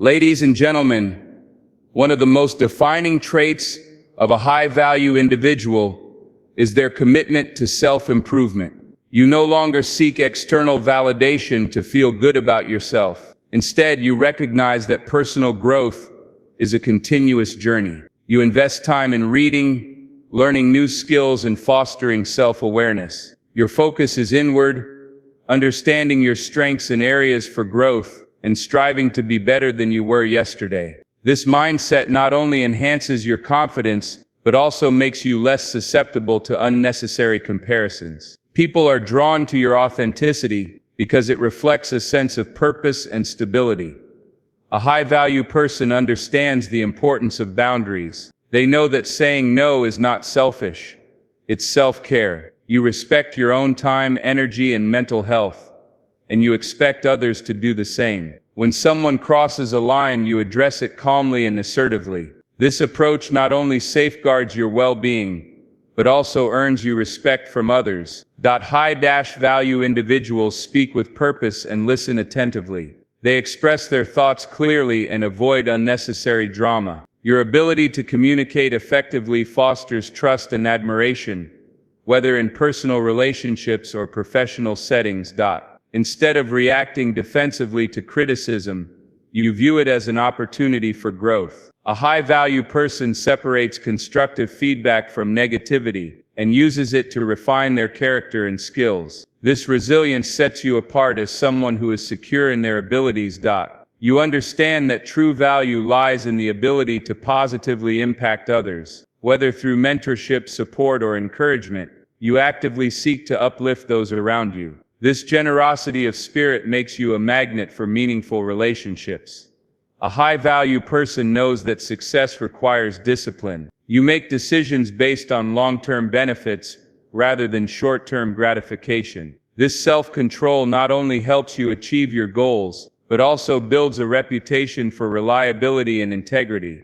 Ladies and gentlemen, one of the most defining traits of a high-value individual is their commitment to self-improvement. You no longer seek external validation to feel good about yourself. Instead, you recognize that personal growth is a continuous journey. You invest time in reading, learning new skills, and fostering self-awareness. Your focus is inward, understanding your strengths and areas for growth, and striving to be better than you were yesterday. This mindset not only enhances your confidence, but also makes you less susceptible to unnecessary comparisons. People are drawn to your authenticity because it reflects a sense of purpose and stability. A high-value person understands the importance of boundaries. They know that saying no is not selfish. It's self-care. You respect your own time, energy, and mental health, and you expect others to do the same. When someone crosses a line, you address it calmly and assertively. This approach not only safeguards your well-being, but also earns you respect from others. High-value individuals speak with purpose and listen attentively. They express their thoughts clearly and avoid unnecessary drama. Your ability to communicate effectively fosters trust and admiration, whether in personal relationships or professional settings. Instead of reacting defensively to criticism, you view it as an opportunity for growth. A high-value person separates constructive feedback from negativity and uses it to refine their character and skills. This resilience sets you apart as someone who is secure in their abilities. You understand that true value lies in the ability to positively impact others. Whether through mentorship, support, or encouragement, you actively seek to uplift those around you. This generosity of spirit makes you a magnet for meaningful relationships. A high-value person knows that success requires discipline. You make decisions based on long-term benefits rather than short-term gratification. This self-control not only helps you achieve your goals, but also builds a reputation for reliability and integrity.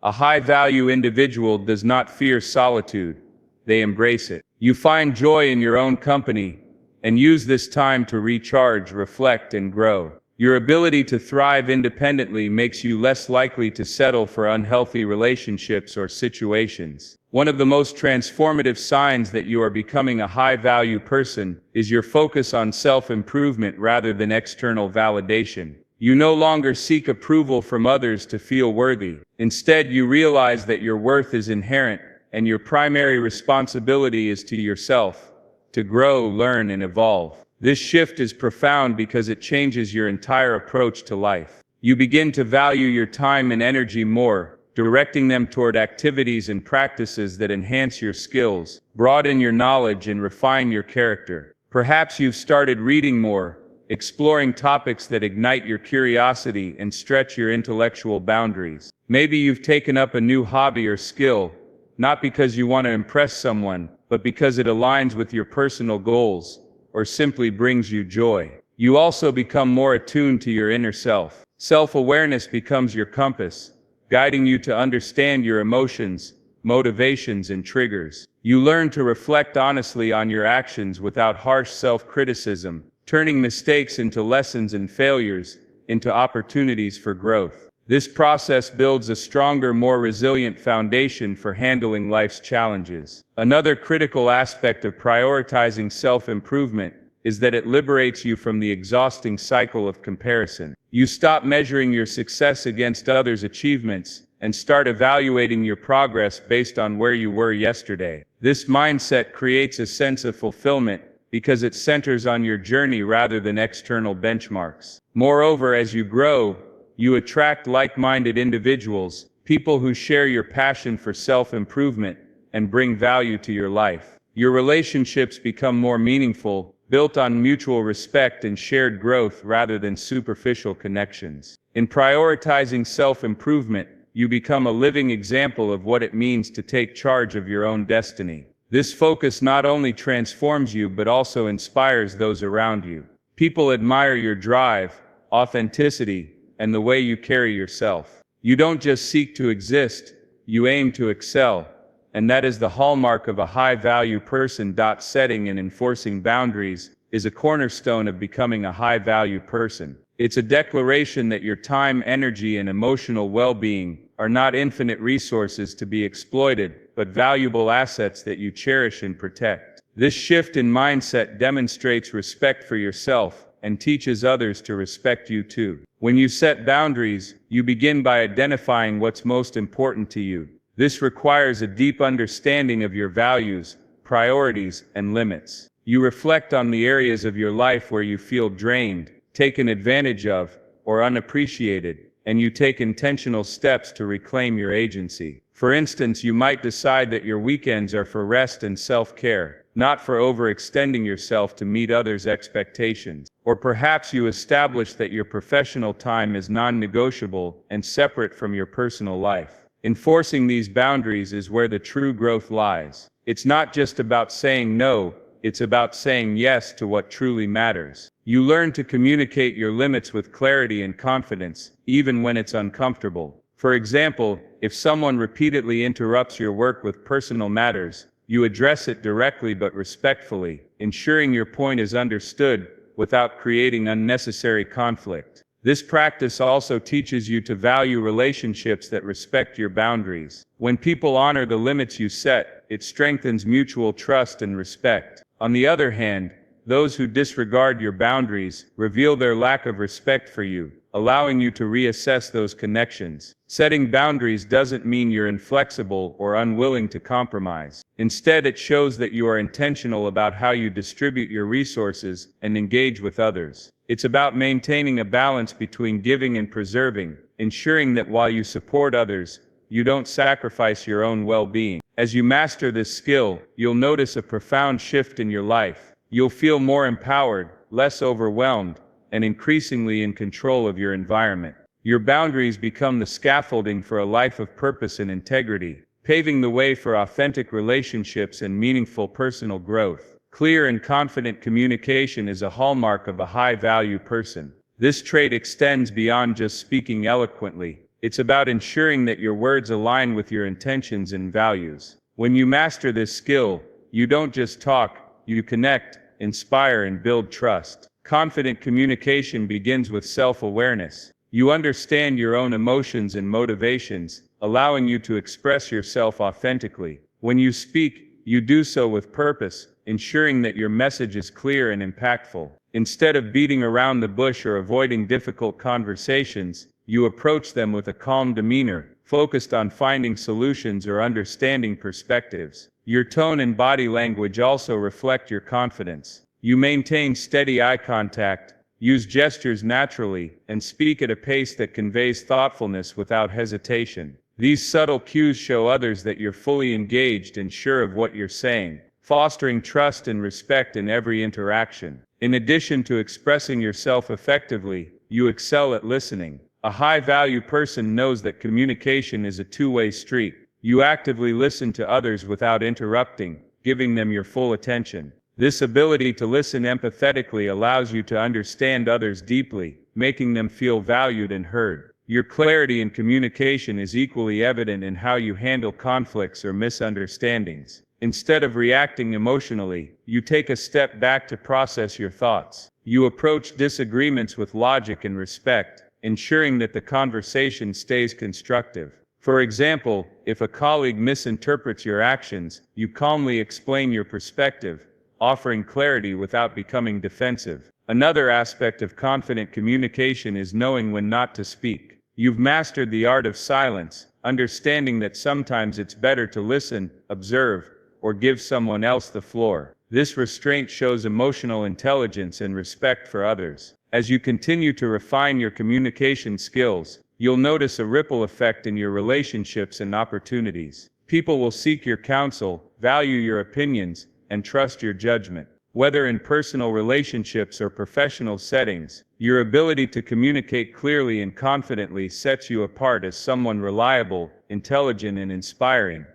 A high-value individual does not fear solitude. They embrace it. You find joy in your own company and use this time to recharge, reflect, and grow. Your ability to thrive independently makes you less likely to settle for unhealthy relationships or situations. One of the most transformative signs that you are becoming a high-value person is your focus on self-improvement rather than external validation. You no longer seek approval from others to feel worthy. Instead, you realize that your worth is inherent, and your primary responsibility is to yourself. To grow, learn, and evolve. This shift is profound because it changes your entire approach to life. You begin to value your time and energy more, directing them toward activities and practices that enhance your skills, broaden your knowledge, and refine your character. Perhaps you've started reading more, exploring topics that ignite your curiosity and stretch your intellectual boundaries. Maybe you've taken up a new hobby or skill, not because you want to impress someone, but because it aligns with your personal goals, or simply brings you joy. You also become more attuned to your inner self. Self-awareness becomes your compass, guiding you to understand your emotions, motivations, and triggers. You learn to reflect honestly on your actions without harsh self-criticism, turning mistakes into lessons and failures into opportunities for growth. This process builds a stronger, more resilient foundation for handling life's challenges. Another critical aspect of prioritizing self-improvement is that it liberates you from the exhausting cycle of comparison. You stop measuring your success against others' achievements and start evaluating your progress based on where you were yesterday. This mindset creates a sense of fulfillment because it centers on your journey rather than external benchmarks. Moreover, as you grow, you attract like-minded individuals, people who share your passion for self-improvement and bring value to your life. Your relationships become more meaningful, built on mutual respect and shared growth rather than superficial connections. In prioritizing self-improvement, you become a living example of what it means to take charge of your own destiny. This focus not only transforms you but also inspires those around you. People admire your drive, authenticity, and the way you carry yourself. You don't just seek to exist, you aim to excel, and that is the hallmark of a high-value person. Setting and enforcing boundaries is a cornerstone of becoming a high-value person. It's a declaration that your time, energy, and emotional well-being are not infinite resources to be exploited, but valuable assets that you cherish and protect. This shift in mindset demonstrates respect for yourself and teaches others to respect you too. When you set boundaries, you begin by identifying what's most important to you. This requires a deep understanding of your values, priorities, and limits. You reflect on the areas of your life where you feel drained, taken advantage of, or unappreciated, and you take intentional steps to reclaim your agency. For instance, you might decide that your weekends are for rest and self-care, not for overextending yourself to meet others' expectations. Or perhaps you establish that your professional time is non-negotiable and separate from your personal life. Enforcing these boundaries is where the true growth lies. It's not just about saying no, it's about saying yes to what truly matters. You learn to communicate your limits with clarity and confidence, even when it's uncomfortable. For example, if someone repeatedly interrupts your work with personal matters, you address it directly but respectfully, ensuring your point is understood without creating unnecessary conflict. This practice also teaches you to value relationships that respect your boundaries. When people honor the limits you set, it strengthens mutual trust and respect. On the other hand, those who disregard your boundaries reveal their lack of respect for you, allowing you to reassess those connections. Setting boundaries doesn't mean you're inflexible or unwilling to compromise. Instead, it shows that you are intentional about how you distribute your resources and engage with others. It's about maintaining a balance between giving and preserving, ensuring that while you support others, you don't sacrifice your own well-being. As you master this skill, you'll notice a profound shift in your life. You'll feel more empowered, less overwhelmed, and increasingly in control of your environment. Your boundaries become the scaffolding for a life of purpose and integrity, paving the way for authentic relationships and meaningful personal growth. Clear and confident communication is a hallmark of a high-value person. This trait extends beyond just speaking eloquently. It's about ensuring that your words align with your intentions and values. When you master this skill, you don't just talk, you connect, inspire, and build trust. Confident communication begins with self-awareness. You understand your own emotions and motivations, allowing you to express yourself authentically. When you speak, you do so with purpose, ensuring that your message is clear and impactful. Instead of beating around the bush or avoiding difficult conversations, you approach them with a calm demeanor, focused on finding solutions or understanding perspectives. Your tone and body language also reflect your confidence. You maintain steady eye contact, use gestures naturally, and speak at a pace that conveys thoughtfulness without hesitation. These subtle cues show others that you're fully engaged and sure of what you're saying, fostering trust and respect in every interaction. In addition to expressing yourself effectively, you excel at listening. A high-value person knows that communication is a two-way street. You actively listen to others without interrupting, giving them your full attention. This ability to listen empathetically allows you to understand others deeply, making them feel valued and heard. Your clarity in communication is equally evident in how you handle conflicts or misunderstandings. Instead of reacting emotionally, you take a step back to process your thoughts. You approach disagreements with logic and respect, ensuring that the conversation stays constructive. For example, if a colleague misinterprets your actions, you calmly explain your perspective, offering clarity without becoming defensive. Another aspect of confident communication is knowing when not to speak. You've mastered the art of silence, understanding that sometimes it's better to listen, observe, or give someone else the floor. This restraint shows emotional intelligence and respect for others. As you continue to refine your communication skills, you'll notice a ripple effect in your relationships and opportunities. People will seek your counsel, value your opinions, and trust your judgment. Whether in personal relationships or professional settings, your ability to communicate clearly and confidently sets you apart as someone reliable, intelligent, and inspiring.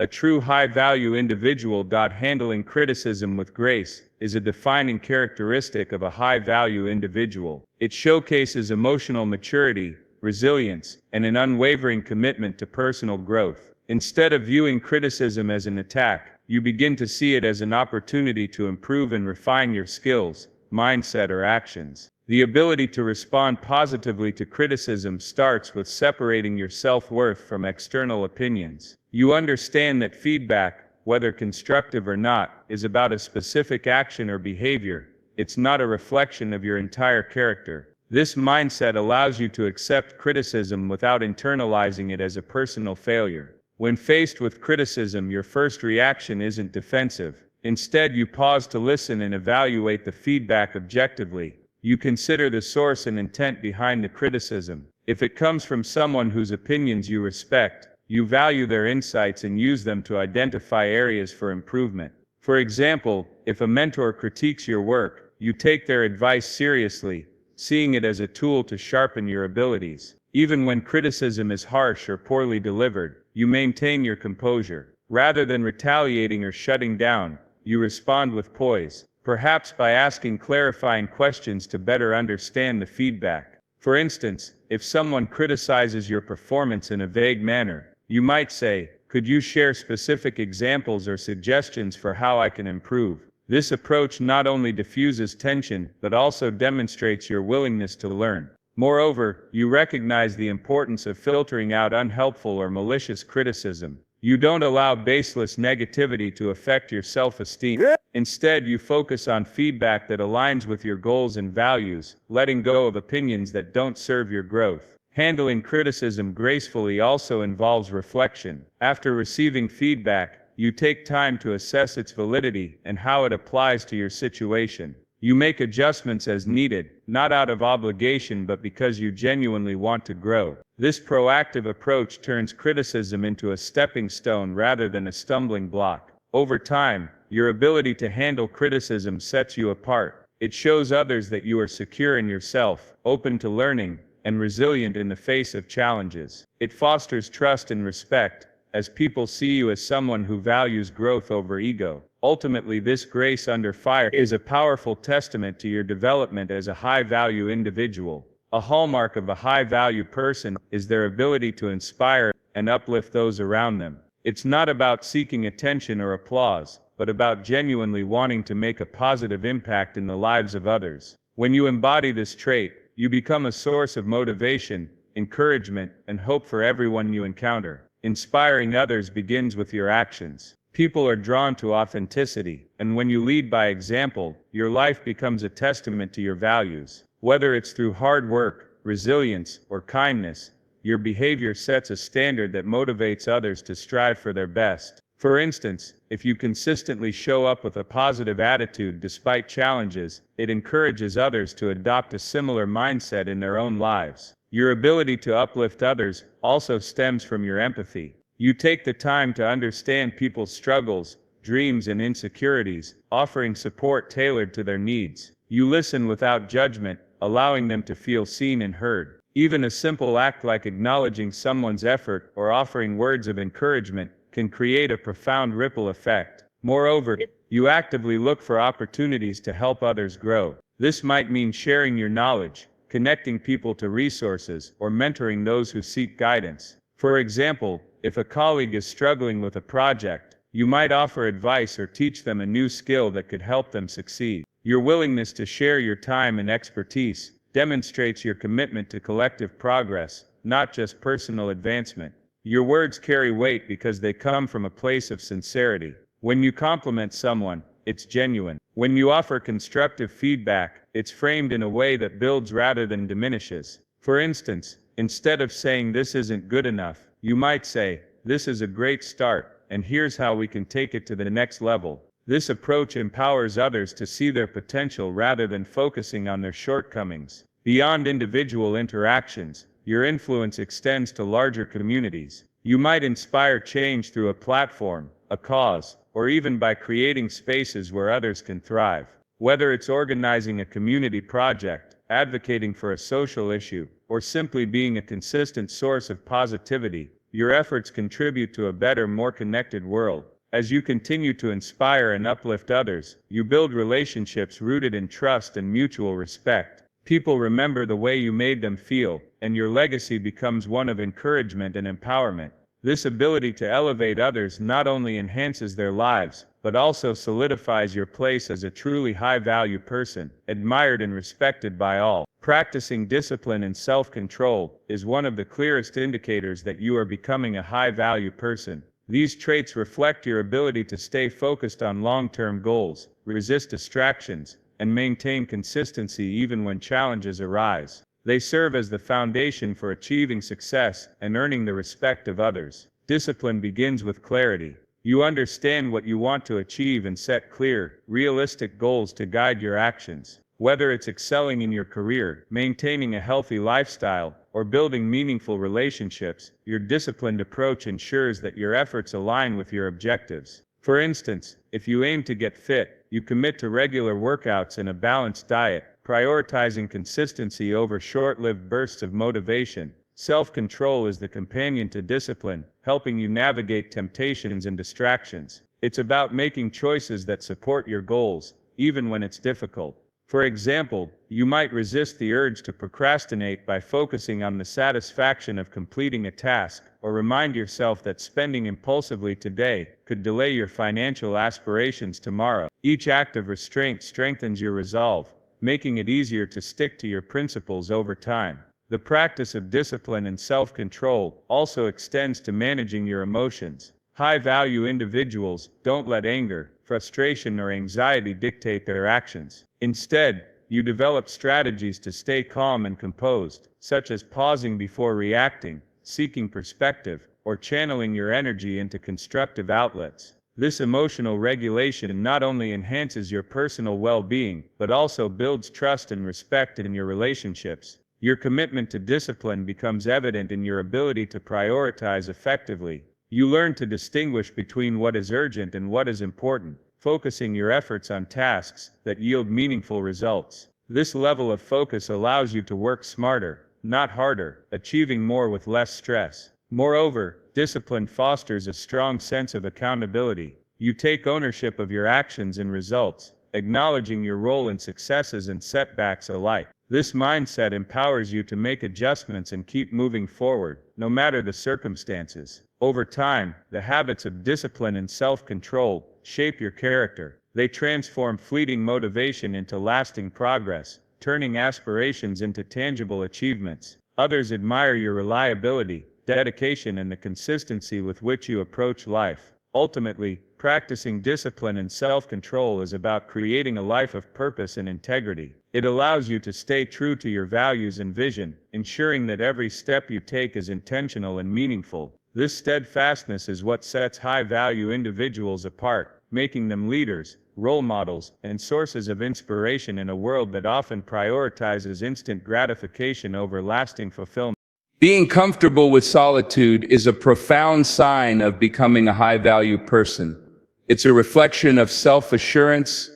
A true high-value individual. Handling criticism with grace is a defining characteristic of a high-value individual. It showcases emotional maturity, resilience, and an unwavering commitment to personal growth. Instead of viewing criticism as an attack, you begin to see it as an opportunity to improve and refine your skills, mindset, or actions. The ability to respond positively to criticism starts with separating your self-worth from external opinions. You understand that feedback, whether constructive or not, is about a specific action or behavior. It's not a reflection of your entire character. This mindset allows you to accept criticism without internalizing it as a personal failure. When faced with criticism, your first reaction isn't defensive. Instead, you pause to listen and evaluate the feedback objectively. You consider the source and intent behind the criticism. If it comes from someone whose opinions you respect, you value their insights and use them to identify areas for improvement. For example, if a mentor critiques your work, you take their advice seriously, seeing it as a tool to sharpen your abilities. Even when criticism is harsh or poorly delivered, you maintain your composure. Rather than retaliating or shutting down, you respond with poise, perhaps by asking clarifying questions to better understand the feedback. For instance, if someone criticizes your performance in a vague manner, you might say, "Could you share specific examples or suggestions for how I can improve?" This approach not only diffuses tension, but also demonstrates your willingness to learn. Moreover, you recognize the importance of filtering out unhelpful or malicious criticism. You don't allow baseless negativity to affect your self-esteem. Instead, you focus on feedback that aligns with your goals and values, letting go of opinions that don't serve your growth. Handling criticism gracefully also involves reflection. After receiving feedback, you take time to assess its validity and how it applies to your situation. You make adjustments as needed, not out of obligation but because you genuinely want to grow. This proactive approach turns criticism into a stepping stone rather than a stumbling block. Over time, your ability to handle criticism sets you apart. It shows others that you are secure in yourself, open to learning, and resilient in the face of challenges. It fosters trust and respect, as people see you as someone who values growth over ego. Ultimately, this grace under fire is a powerful testament to your development as a high-value individual. A hallmark of a high-value person is their ability to inspire and uplift those around them. It's not about seeking attention or applause, but about genuinely wanting to make a positive impact in the lives of others. When you embody this trait, you become a source of motivation, encouragement, and hope for everyone you encounter. Inspiring others begins with your actions. People are drawn to authenticity, and when you lead by example, your life becomes a testament to your values. Whether it's through hard work, resilience, or kindness, your behavior sets a standard that motivates others to strive for their best. For instance, if you consistently show up with a positive attitude despite challenges, it encourages others to adopt a similar mindset in their own lives. Your ability to uplift others also stems from your empathy. You take the time to understand people's struggles, dreams, and insecurities, offering support tailored to their needs. You listen without judgment, allowing them to feel seen and heard. Even a simple act like acknowledging someone's effort or offering words of encouragement can create a profound ripple effect. Moreover, you actively look for opportunities to help others grow. This might mean sharing your knowledge, connecting people to resources, or mentoring those who seek guidance. For example, if a colleague is struggling with a project, you might offer advice or teach them a new skill that could help them succeed. Your willingness to share your time and expertise demonstrates your commitment to collective progress, not just personal advancement. Your words carry weight because they come from a place of sincerity. When you compliment someone, it's genuine. When you offer constructive feedback, it's framed in a way that builds rather than diminishes. For instance, instead of saying "this isn't good enough," you might say, "This is a great start, and here's how we can take it to the next level." This approach empowers others to see their potential rather than focusing on their shortcomings. Beyond individual interactions, your influence extends to larger communities. You might inspire change through a platform, a cause, or even by creating spaces where others can thrive. Whether it's organizing a community project, advocating for a social issue, or simply being a consistent source of positivity, your efforts contribute to a better, more connected world. As you continue to inspire and uplift others, you build relationships rooted in trust and mutual respect. People remember the way you made them feel, and your legacy becomes one of encouragement and empowerment. This ability to elevate others not only enhances their lives, but also solidifies your place as a truly high-value person, admired and respected by all. Practicing discipline and self-control is one of the clearest indicators that you are becoming a high-value person. These traits reflect your ability to stay focused on long-term goals, resist distractions, and maintain consistency even when challenges arise. They serve as the foundation for achieving success and earning the respect of others. Discipline begins with clarity. You understand what you want to achieve and set clear, realistic goals to guide your actions. Whether it's excelling in your career, maintaining a healthy lifestyle, or building meaningful relationships, your disciplined approach ensures that your efforts align with your objectives. For instance, if you aim to get fit, you commit to regular workouts and a balanced diet, prioritizing consistency over short-lived bursts of motivation. Self-control is the companion to discipline, helping you navigate temptations and distractions. It's about making choices that support your goals, even when it's difficult. For example, you might resist the urge to procrastinate by focusing on the satisfaction of completing a task, or remind yourself that spending impulsively today could delay your financial aspirations tomorrow. Each act of restraint strengthens your resolve, making it easier to stick to your principles over time. The practice of discipline and self-control also extends to managing your emotions. High-value individuals don't let anger, frustration, or anxiety dictate their actions. Instead, you develop strategies to stay calm and composed, such as pausing before reacting, seeking perspective, or channeling your energy into constructive outlets. This emotional regulation not only enhances your personal well-being, but also builds trust and respect in your relationships. Your commitment to discipline becomes evident in your ability to prioritize effectively. You learn to distinguish between what is urgent and what is important, focusing your efforts on tasks that yield meaningful results. This level of focus allows you to work smarter, not harder, achieving more with less stress. Moreover, discipline fosters a strong sense of accountability. You take ownership of your actions and results, acknowledging your role in successes and setbacks alike. This mindset empowers you to make adjustments and keep moving forward, no matter the circumstances. Over time, the habits of discipline and self-control shape your character. They transform fleeting motivation into lasting progress, turning aspirations into tangible achievements. Others admire your reliability, dedication, and the consistency with which you approach life. Ultimately, practicing discipline and self-control is about creating a life of purpose and integrity. It allows you to stay true to your values and vision, ensuring that every step you take is intentional and meaningful. This steadfastness is what sets high-value individuals apart, making them leaders, role models, and sources of inspiration in a world that often prioritizes instant gratification over lasting fulfillment. Being comfortable with solitude is a profound sign of becoming a high-value person. It's a reflection of self-assurance,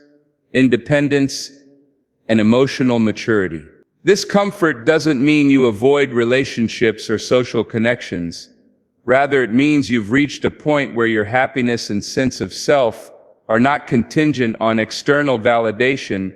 independence, and emotional maturity. This comfort doesn't mean you avoid relationships or social connections. Rather, it means you've reached a point where your happiness and sense of self are not contingent on external validation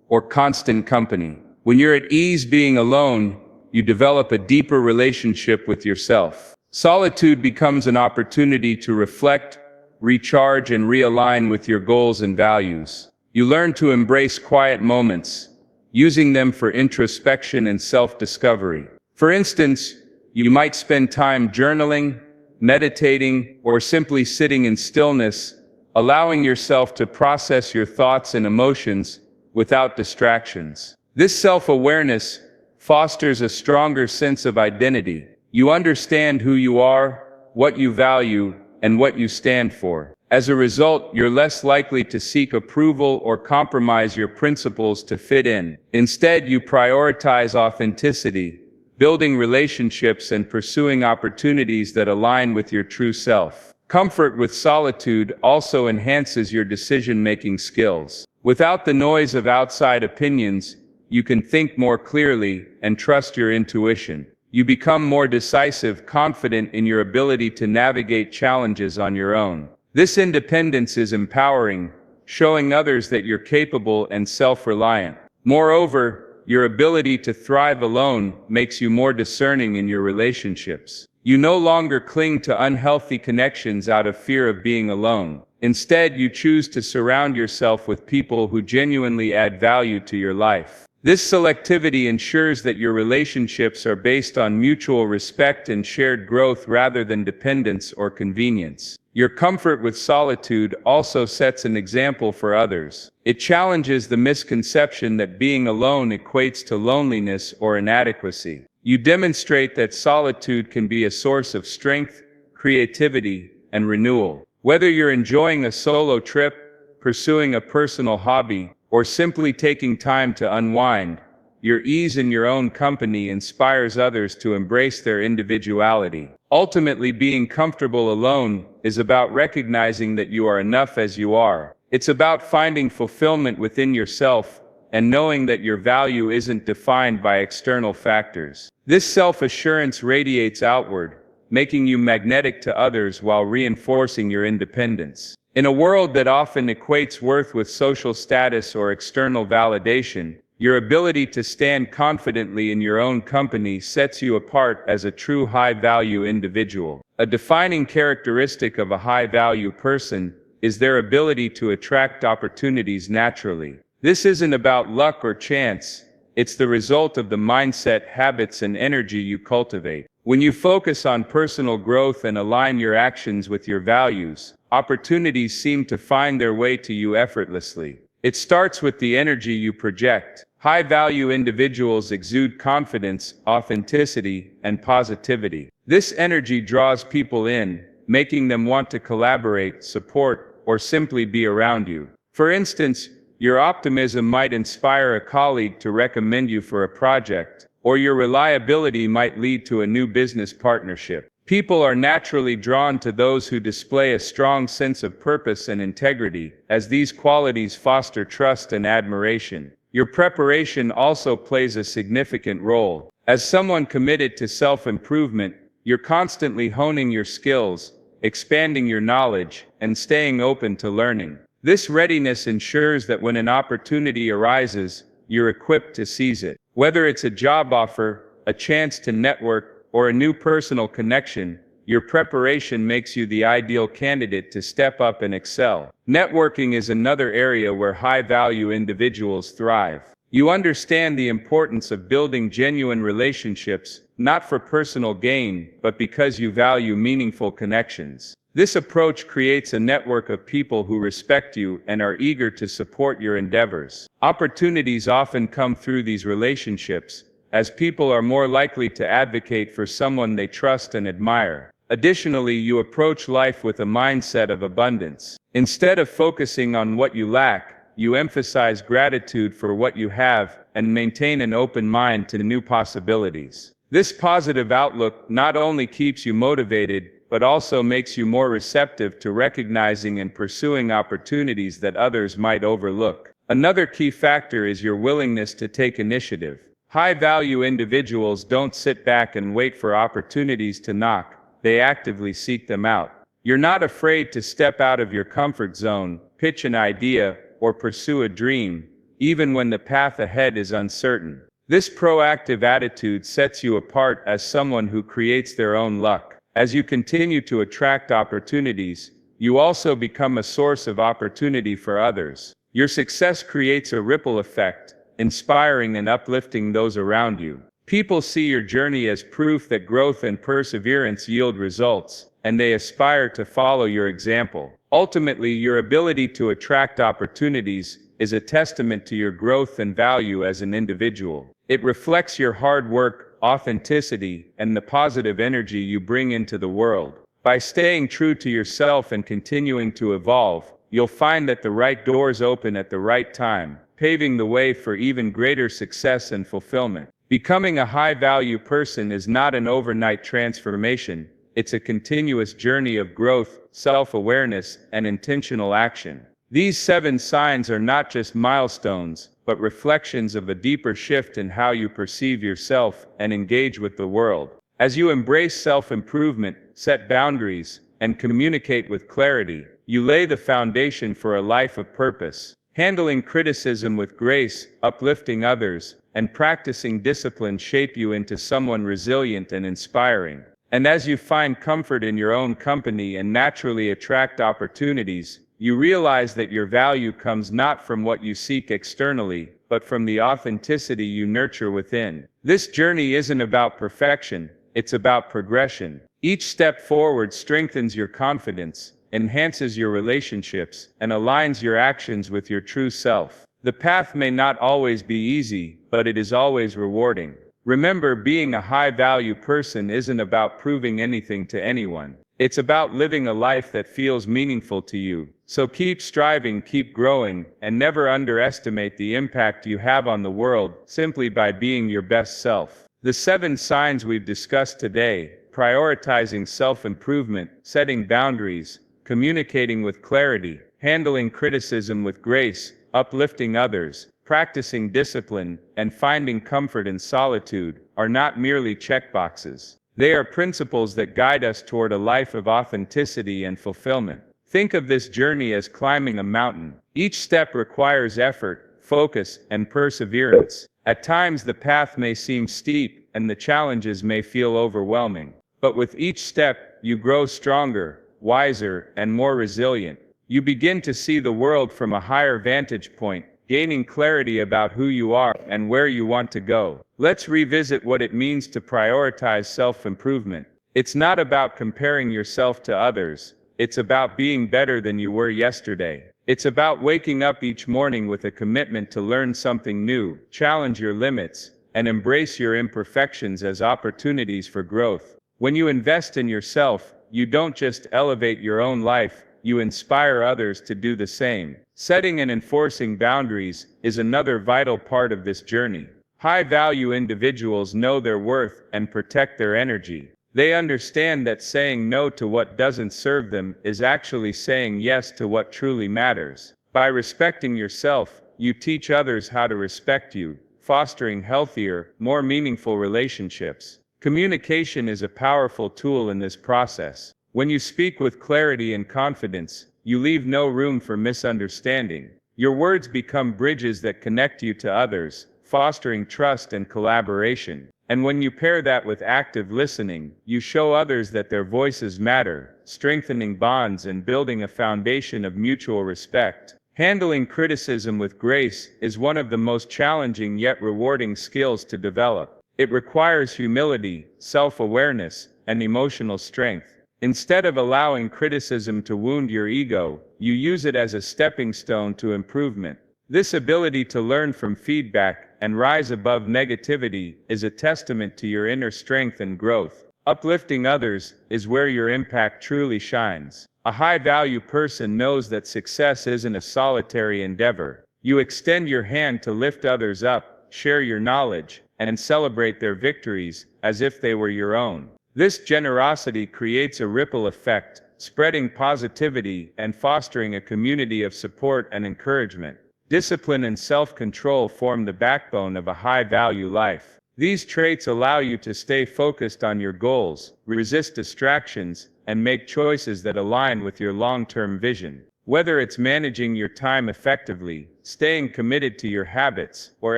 or constant company. When you're at ease being alone, you develop a deeper relationship with yourself. Solitude becomes an opportunity to reflect, recharge, and realign with your goals and values. You learn to embrace quiet moments, using them for introspection and self-discovery. For instance, you might spend time journaling, meditating, or simply sitting in stillness, allowing yourself to process your thoughts and emotions without distractions. This self-awareness fosters a stronger sense of identity. You understand who you are, what you value, and what you stand for. As a result, you're less likely to seek approval or compromise your principles to fit in. Instead, you prioritize authenticity, building relationships and pursuing opportunities that align with your true self. Comfort with solitude also enhances your decision-making skills. Without the noise of outside opinions, you can think more clearly and trust your intuition. You become more decisive, confident in your ability to navigate challenges on your own. This independence is empowering, showing others that you're capable and self-reliant. Moreover, your ability to thrive alone makes you more discerning in your relationships. You no longer cling to unhealthy connections out of fear of being alone. Instead, you choose to surround yourself with people who genuinely add value to your life. This selectivity ensures that your relationships are based on mutual respect and shared growth rather than dependence or convenience. Your comfort with solitude also sets an example for others. It challenges the misconception that being alone equates to loneliness or inadequacy. You demonstrate that solitude can be a source of strength, creativity, and renewal. Whether you're enjoying a solo trip, pursuing a personal hobby, or simply taking time to unwind, your ease in your own company inspires others to embrace their individuality. Ultimately, being comfortable alone is about recognizing that you are enough as you are. It's about finding fulfillment within yourself and knowing that your value isn't defined by external factors. This self-assurance radiates outward, making you magnetic to others while reinforcing your independence. In a world that often equates worth with social status or external validation, your ability to stand confidently in your own company sets you apart as a true high-value individual. A defining characteristic of a high-value person is their ability to attract opportunities naturally. This isn't about luck or chance, it's the result of the mindset, habits, and energy you cultivate. When you focus on personal growth and align your actions with your values, opportunities seem to find their way to you effortlessly. It starts with the energy you project. High-value individuals exude confidence, authenticity, and positivity. This energy draws people in, making them want to collaborate, support, or simply be around you. For instance, your optimism might inspire a colleague to recommend you for a project, or your reliability might lead to a new business partnership. People are naturally drawn to those who display a strong sense of purpose and integrity, as these qualities foster trust and admiration. Your preparation also plays a significant role. As someone committed to self-improvement, you're constantly honing your skills, expanding your knowledge, and staying open to learning. This readiness ensures that when an opportunity arises, you're equipped to seize it. Whether it's a job offer, a chance to network, or a new personal connection, your preparation makes you the ideal candidate to step up and excel. Networking is another area where high-value individuals thrive. You understand the importance of building genuine relationships, not for personal gain, but because you value meaningful connections. This approach creates a network of people who respect you and are eager to support your endeavors. Opportunities often come through these relationships, as people are more likely to advocate for someone they trust and admire. Additionally, you approach life with a mindset of abundance. Instead of focusing on what you lack, you emphasize gratitude for what you have and maintain an open mind to new possibilities. This positive outlook not only keeps you motivated, but also makes you more receptive to recognizing and pursuing opportunities that others might overlook. Another key factor is your willingness to take initiative. High-value individuals don't sit back and wait for opportunities to knock, they actively seek them out. You're not afraid to step out of your comfort zone, pitch an idea, or pursue a dream, even when the path ahead is uncertain. This proactive attitude sets you apart as someone who creates their own luck. As you continue to attract opportunities, you also become a source of opportunity for others. Your success creates a ripple effect, inspiring and uplifting those around you. People see your journey as proof that growth and perseverance yield results, and they aspire to follow your example. Ultimately, your ability to attract opportunities is a testament to your growth and value as an individual. It reflects your hard work, authenticity, and the positive energy you bring into the world. By staying true to yourself and continuing to evolve, you'll find that the right doors open at the right time, paving the way for even greater success and fulfillment. Becoming a high-value person is not an overnight transformation, it's a continuous journey of growth, self-awareness, and intentional action. These 7 signs are not just milestones, but reflections of a deeper shift in how you perceive yourself and engage with the world. As you embrace self-improvement, set boundaries, and communicate with clarity, you lay the foundation for a life of purpose. Handling criticism with grace, uplifting others, and practicing discipline shape you into someone resilient and inspiring. And as you find comfort in your own company and naturally attract opportunities, you realize that your value comes not from what you seek externally, but from the authenticity you nurture within. This journey isn't about perfection, it's about progression. Each step forward strengthens your confidence, enhances your relationships, and aligns your actions with your true self. The path may not always be easy, but it is always rewarding. Remember, being a high-value person isn't about proving anything to anyone. It's about living a life that feels meaningful to you. So keep striving, keep growing, and never underestimate the impact you have on the world simply by being your best self. The 7 signs we've discussed today: prioritizing self-improvement, setting boundaries, communicating with clarity, handling criticism with grace, uplifting others, practicing discipline, and finding comfort in solitude, are not merely checkboxes. They are principles that guide us toward a life of authenticity and fulfillment. Think of this journey as climbing a mountain. Each step requires effort, focus, and perseverance. At times the path may seem steep, and the challenges may feel overwhelming. But with each step, you grow stronger, wiser, and more resilient. You begin to see the world from a higher vantage point, gaining clarity about who you are and where you want to go. Let's revisit what it means to prioritize self-improvement. It's not about comparing yourself to others. It's about being better than you were yesterday. It's about waking up each morning with a commitment to learn something new, challenge your limits, and embrace your imperfections as opportunities for growth. When you invest in yourself, you don't just elevate your own life, you inspire others to do the same. Setting and enforcing boundaries is another vital part of this journey. High-value individuals know their worth and protect their energy. They understand that saying no to what doesn't serve them is actually saying yes to what truly matters. By respecting yourself, you teach others how to respect you, fostering healthier, more meaningful relationships. Communication is a powerful tool in this process. When you speak with clarity and confidence, you leave no room for misunderstanding. Your words become bridges that connect you to others, fostering trust and collaboration. And when you pair that with active listening, you show others that their voices matter, strengthening bonds and building a foundation of mutual respect. Handling criticism with grace is one of the most challenging yet rewarding skills to develop. It requires humility, self-awareness, and emotional strength. Instead of allowing criticism to wound your ego, you use it as a stepping stone to improvement. This ability to learn from feedback and rise above negativity is a testament to your inner strength and growth. Uplifting others is where your impact truly shines. A high-value person knows that success isn't a solitary endeavor. You extend your hand to lift others up, share your knowledge, and celebrate their victories as if they were your own. This generosity creates a ripple effect, spreading positivity and fostering a community of support and encouragement. Discipline and self-control form the backbone of a high-value life. These traits allow you to stay focused on your goals, resist distractions, and make choices that align with your long-term vision. Whether it's managing your time effectively, staying committed to your habits, or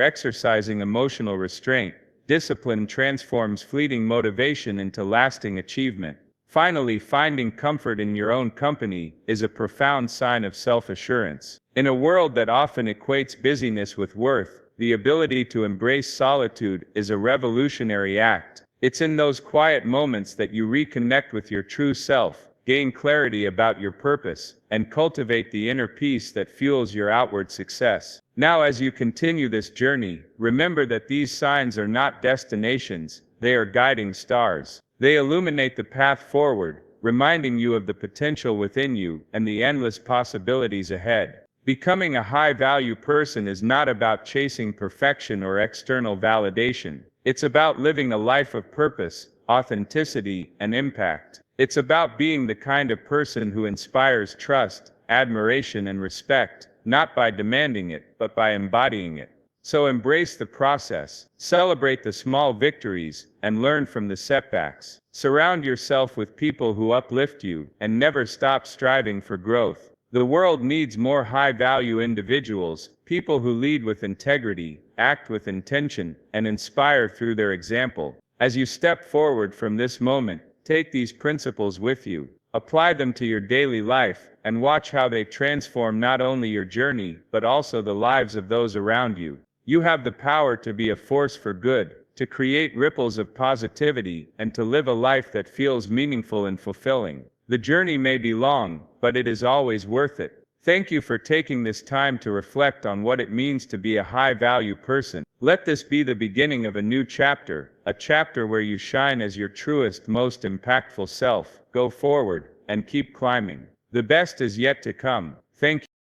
exercising emotional restraint, discipline transforms fleeting motivation into lasting achievement. Finally, finding comfort in your own company is a profound sign of self-assurance. In a world that often equates busyness with worth, the ability to embrace solitude is a revolutionary act. It's in those quiet moments that you reconnect with your true self, gain clarity about your purpose, and cultivate the inner peace that fuels your outward success. Now, as you continue this journey, remember that these signs are not destinations, they are guiding stars. They illuminate the path forward, reminding you of the potential within you and the endless possibilities ahead. Becoming a high-value person is not about chasing perfection or external validation. It's about living a life of purpose, authenticity, and impact. It's about being the kind of person who inspires trust, admiration, and respect, not by demanding it, but by embodying it. So embrace the process, celebrate the small victories, and learn from the setbacks. Surround yourself with people who uplift you, and never stop striving for growth. The world needs more high-value individuals, people who lead with integrity, act with intention, and inspire through their example. As you step forward from this moment, take these principles with you. Apply them to your daily life, and watch how they transform not only your journey, but also the lives of those around you. You have the power to be a force for good, to create ripples of positivity, and to live a life that feels meaningful and fulfilling. The journey may be long, but it is always worth it. Thank you for taking this time to reflect on what it means to be a high-value person. Let this be the beginning of a new chapter, a chapter where you shine as your truest, most impactful self. Go forward, and keep climbing. The best is yet to come. Thank you.